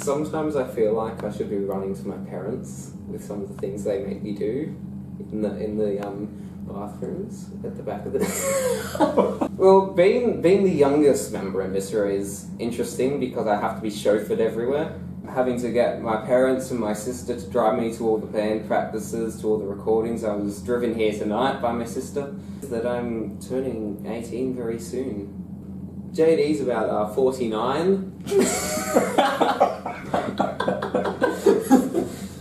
Sometimes I feel like I should be running to my parents with some of the things they make me do in the bathrooms at the back of the... Well, being the youngest member in Viscera is interesting because I have to be chauffeured everywhere. Having to get my parents and my sister to drive me to all the band practices, to all the recordings. I was driven here tonight by my sister. That I'm turning 18 very soon. JD's about 49.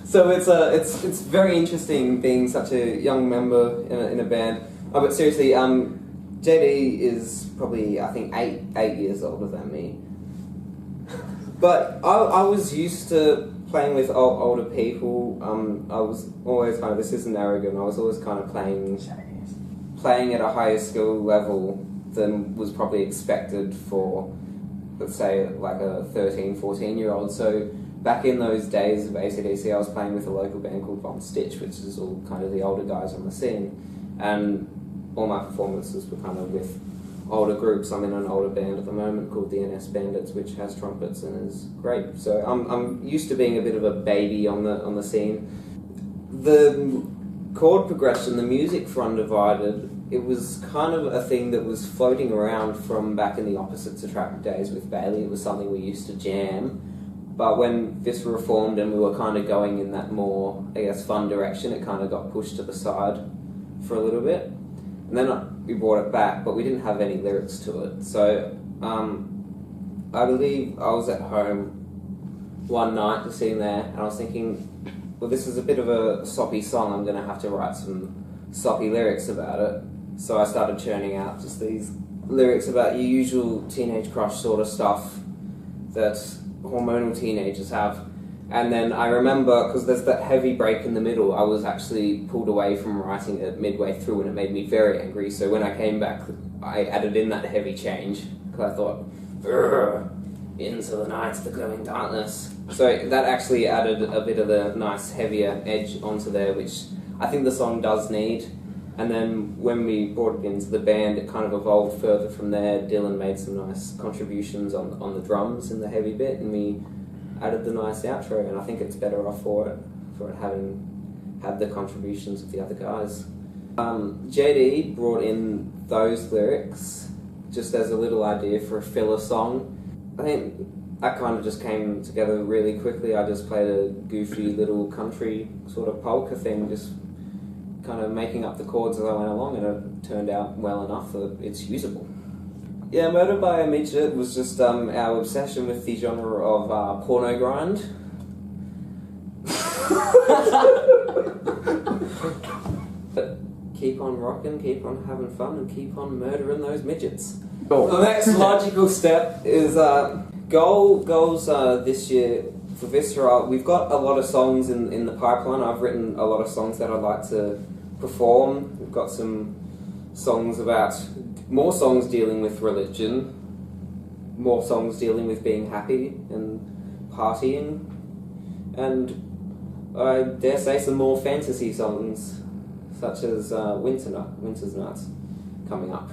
So it's very interesting being such a young member in a band. Oh, but seriously, JD is probably, I think, eight years older than me. But I was used to playing with older people. I was always kind of, this isn't arrogant, I was always kind of playing at a higher skill level than was probably expected for, let's say, like a 13, 14-year-old. So back in those days of a.k.a. I was playing with a local band called Von Stitch, which is all kind of the older guys on the scene. And all my performances were kind of with older groups. I'm in an older band at the moment called the NS Bandits, which has trumpets and is great. So I'm used to being a bit of a baby on the scene. The chord progression, the music for Undivided, it was kind of a thing that was floating around from back in the Opposites Attract days with Bailey. It was something we used to jam. But when Viscera formed and we were kind of going in that more, I guess, fun direction, it kind of got pushed to the side for a little bit. And then we brought it back, but we didn't have any lyrics to it. So I believe I was at home one night just sitting there and I was thinking, well, this is a bit of a soppy song, I'm going to have to write some soppy lyrics about it. So I started churning out just these lyrics about your usual teenage crush sort of stuff that hormonal teenagers have. And then I remember, because there's that heavy break in the middle, I was actually pulled away from writing it midway through and it made me very angry. So when I came back, I added in that heavy change, because I thought, into the night, the glowing darkness. So that actually added a bit of the nice heavier edge onto there, which I think the song does need. And then when we brought it into the band, it kind of evolved further from there. Dylan made some nice contributions on the drums in the heavy bit, and we added the nice outro, and I think it's better off for it having had the contributions of the other guys. JD brought in those lyrics just as a little idea for a filler song. I think that kind of just came together really quickly. I just played a goofy little country sort of polka thing, just kind of making up the chords as I went along, and it turned out well enough that it's usable. Yeah, Murdered by a Midget was just our obsession with the genre of porno grind. But keep on rocking, keep on having fun, and keep on murdering those midgets. Cool. The next logical step is goals this year for Viscera. We've got a lot of songs in the pipeline. I've written a lot of songs that I'd like to perform. We've got some songs more songs dealing with religion, more songs dealing with being happy and partying, and I dare say some more fantasy songs, such as Winter's Nights, coming up.